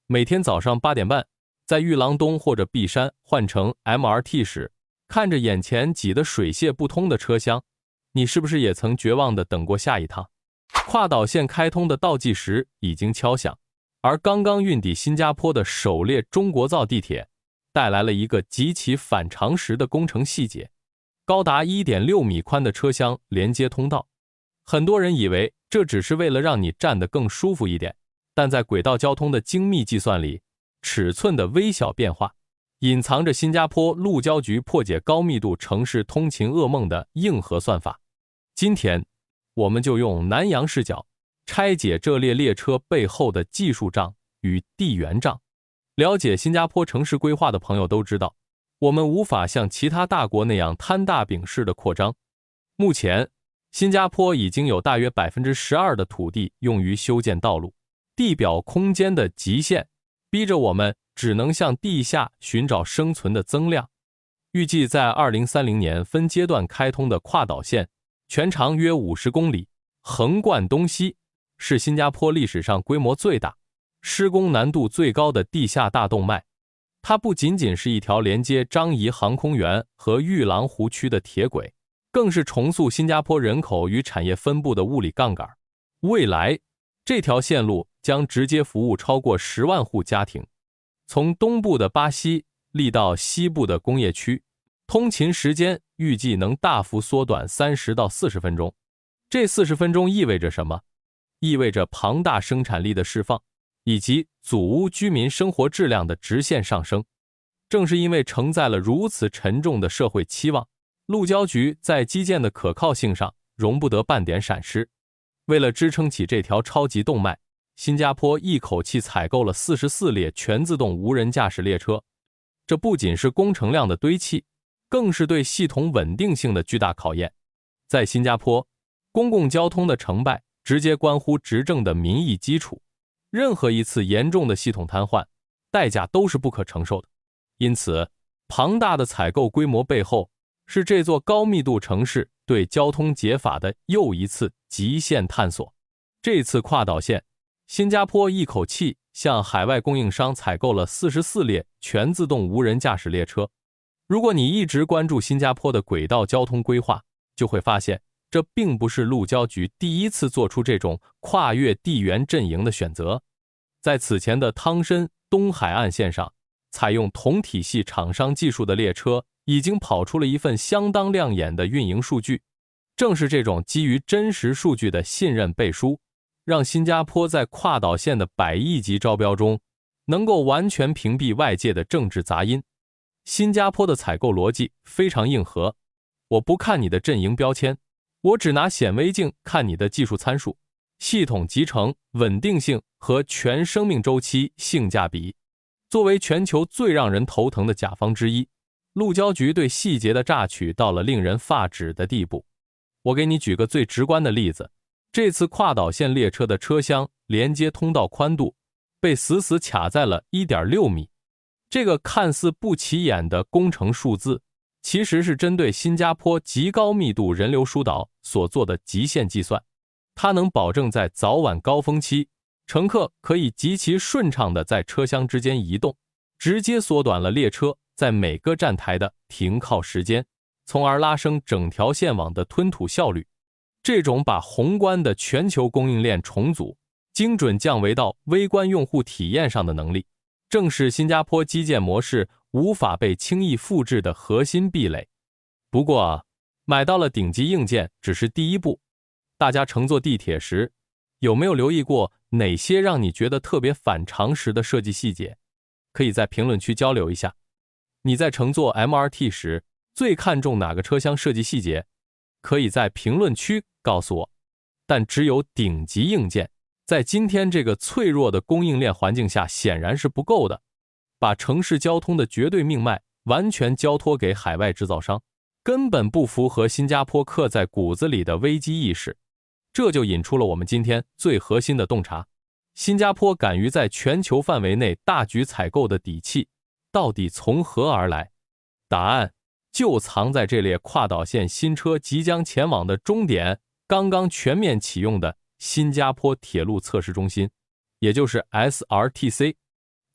每天早上8点半，在玉廊东或者璧山换乘 MRT 时，看着眼前挤得水泄不通的车厢，你是不是也曾绝望地等过下一趟？跨岛线开通的倒计时已经敲响，而刚刚运抵新加坡的首列中国造地铁，带来了一个极其反常识的工程细节：高达 1.6 米宽的车厢连接通道。很多人以为这只是为了让你站得更舒服一点，但在轨道交通的精密计算里，尺寸的微小变化隐藏着新加坡路交局破解高密度城市通勤噩梦的硬核算法。今天我们就用南洋视角拆解这列列车背后的技术账与地缘账。了解新加坡城市规划的朋友都知道，我们无法像其他大国那样摊大饼式的扩张。目前新加坡已经有大约 12% 的土地用于修建道路，地表空间的极限逼着我们只能向地下寻找生存的增量。预计在2030年分阶段开通的跨岛线，全长约50公里，横贯东西，是新加坡历史上规模最大、施工难度最高的地下大动脉。它不仅仅是一条连接樟宜航空园和玉廊湖区的铁轨，更是重塑新加坡人口与产业分布的物理杠杆。未来，这条线路将直接服务超过10万户家庭，从东部的巴西立到西部的工业区，通勤时间预计能大幅缩短30到40分钟。这40分钟意味着什么？意味着庞大生产力的释放，以及祖屋居民生活质量的直线上升。正是因为承载了如此沉重的社会期望，路交局在基建的可靠性上容不得半点闪失。为了支撑起这条超级动脉，新加坡一口气采购了44列全自动无人驾驶列车。这不仅是工程量的堆砌，更是对系统稳定性的巨大考验。在新加坡，公共交通的成败直接关乎执政的民意基础，任何一次严重的系统瘫痪，代价都是不可承受的。因此，庞大的采购规模背后，是这座高密度城市对交通解法的又一次极限探索。这次跨岛线，新加坡一口气向海外供应商采购了44列全自动无人驾驶列车。如果你一直关注新加坡的轨道交通规划，就会发现，这并不是路交局第一次做出这种跨越地缘阵营的选择。在此前的汤申东海岸线上，采用同体系厂商技术的列车已经跑出了一份相当亮眼的运营数据。正是这种基于真实数据的信任背书，让新加坡在跨岛线的100亿级招标中，能够完全屏蔽外界的政治杂音。新加坡的采购逻辑非常硬核，我不看你的阵营标签，我只拿显微镜看你的技术参数、系统集成、稳定性和全生命周期性价比。作为全球最让人头疼的甲方之一，路交局对细节的榨取到了令人发指的地步。我给你举个最直观的例子，这次跨岛线列车的车厢连接通道宽度被死死卡在了 1.6 米。这个看似不起眼的工程数字，其实是针对新加坡极高密度人流疏导所做的极限计算。它能保证在早晚高峰期，乘客可以极其顺畅地在车厢之间移动，直接缩短了列车在每个站台的停靠时间，从而拉升整条线网的吞吐效率。这种把宏观的全球供应链重组精准降维到微观用户体验上的能力，正是新加坡基建模式无法被轻易复制的核心壁垒。不过，买到了顶级硬件只是第一步。大家乘坐地铁时，有没有留意过哪些让你觉得特别反常识的设计细节？可以在评论区交流一下。你在乘坐 MRT 时，最看重哪个车厢设计细节？可以在评论区告诉我。但只有顶级硬件，在今天这个脆弱的供应链环境下显然是不够的。把城市交通的绝对命脉完全交托给海外制造商，根本不符合新加坡刻在骨子里的危机意识。这就引出了我们今天最核心的洞察：新加坡敢于在全球范围内大举采购的底气，到底从何而来？答案就藏在这列跨岛线新车即将前往的终点刚刚全面启用的新加坡铁路测试中心，也就是 SRTC。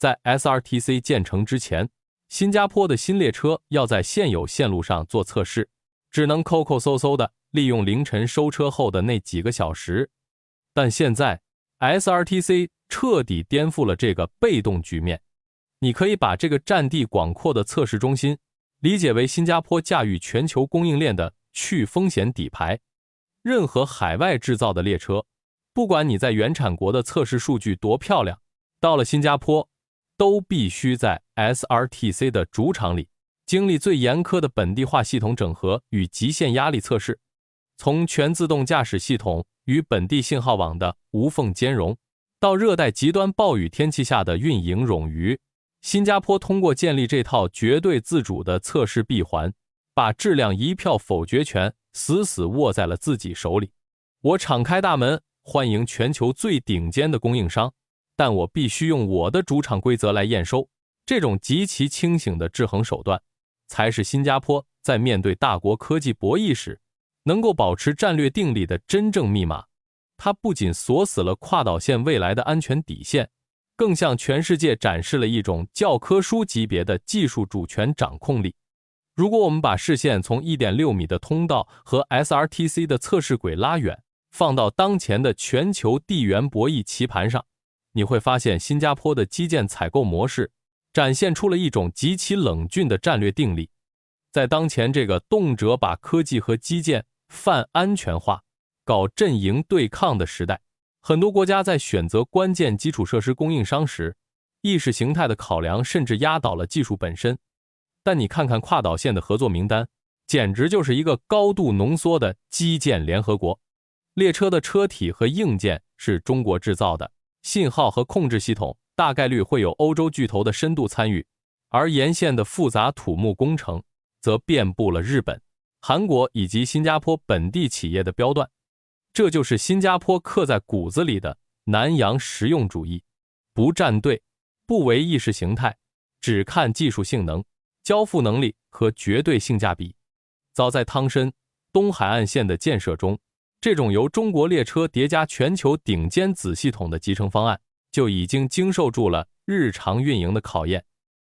在 SRTC 建成之前，新加坡的新列车要在现有线路上做测试，只能抠抠搜搜的利用凌晨收车后的那几个小时。但现在 SRTC 彻底颠覆了这个被动局面。你可以把这个占地广阔的测试中心理解为新加坡驾驭全球供应链的去风险底牌。任何海外制造的列车，不管你在原产国的测试数据多漂亮，到了新加坡都必须在 SRTC 的主场里经历最严苛的本地化系统整合与极限压力测试。从全自动驾驶系统与本地信号网的无缝兼容，到热带极端暴雨天气下的运营冗余，新加坡通过建立这套绝对自主的测试闭环，把质量一票否决权死死握在了自己手里。我敞开大门，欢迎全球最顶尖的供应商，但我必须用我的主场规则来验收。这种极其清醒的制衡手段，才是新加坡在面对大国科技博弈时能够保持战略定力的真正密码。它不仅锁死了跨岛线未来的安全底线，更向全世界展示了一种教科书级别的技术主权掌控力。如果我们把视线从 1.6 米的通道和 SRTC 的测试轨拉远，放到当前的全球地缘博弈棋盘上，你会发现新加坡的基建采购模式展现出了一种极其冷峻的战略定力。在当前这个动辄把科技和基建泛安全化、搞阵营对抗的时代，很多国家在选择关键基础设施供应商时，意识形态的考量甚至压倒了技术本身。但你看看跨岛线的合作名单，简直就是一个高度浓缩的基建联合国。列车的车体和硬件是中国制造的，信号和控制系统大概率会有欧洲巨头的深度参与，而沿线的复杂土木工程则遍布了日本、韩国以及新加坡本地企业的标段。这就是新加坡刻在骨子里的南洋实用主义，不站队，不唯意识形态，只看技术性能、交付能力和绝对性价比。早在汤申、东海岸线的建设中，这种由中国列车叠加全球顶尖子系统的集成方案就已经经受住了日常运营的考验。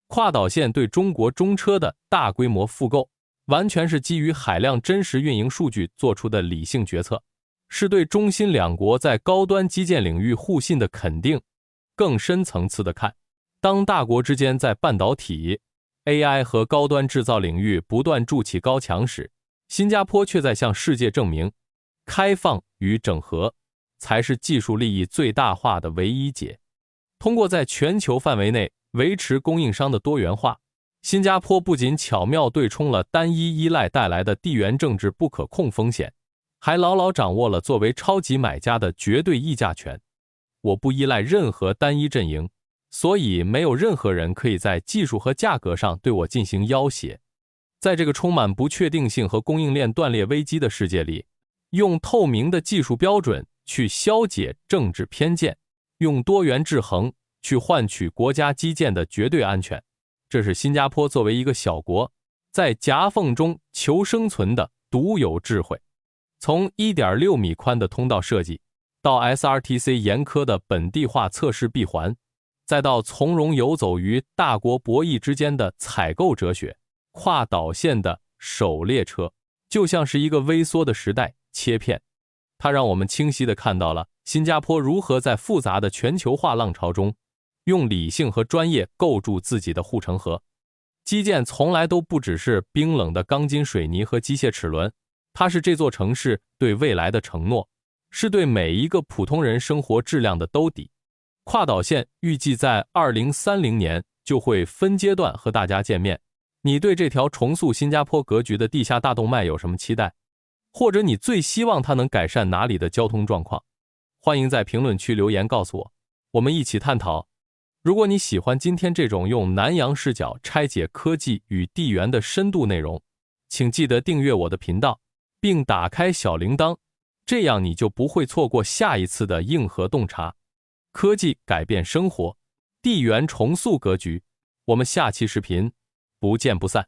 跨岛线对中国中车的大规模复购，完全是基于海量真实运营数据做出的理性决策，是对中新两国在高端基建领域互信的肯定。更深层次的看，当大国之间在半导体、AI 和高端制造领域不断筑起高墙时，新加坡却在向世界证明，开放与整合才是技术利益最大化的唯一解。通过在全球范围内维持供应商的多元化，新加坡不仅巧妙对冲了单一依赖带来的地缘政治不可控风险，还牢牢掌握了作为超级买家的绝对议价权。我不依赖任何单一阵营，所以没有任何人可以在技术和价格上对我进行要挟。在这个充满不确定性和供应链断裂危机的世界里，用透明的技术标准去消解政治偏见，用多元制衡去换取国家基建的绝对安全，这是新加坡作为一个小国在夹缝中求生存的独有智慧。从 1.6 米宽的通道设计，到 SRTC 严苛的本地化测试闭环，再到从容游走于大国博弈之间的采购哲学，跨岛线的首列车就像是一个微缩的时代切片，它让我们清晰地看到了新加坡如何在复杂的全球化浪潮中用理性和专业构筑自己的护城河。基建从来都不只是冰冷的钢筋水泥和机械齿轮，它是这座城市对未来的承诺，是对每一个普通人生活质量的兜底。跨岛线预计在2030年就会分阶段和大家见面。你对这条重塑新加坡格局的地下大动脉有什么期待？或者你最希望它能改善哪里的交通状况？欢迎在评论区留言告诉我，我们一起探讨。如果你喜欢今天这种用南洋视角拆解科技与地缘的深度内容，请记得订阅我的频道，并打开小铃铛，这样你就不会错过下一次的硬核洞察。科技改变生活，地缘重塑格局。我们下期视频不见不散。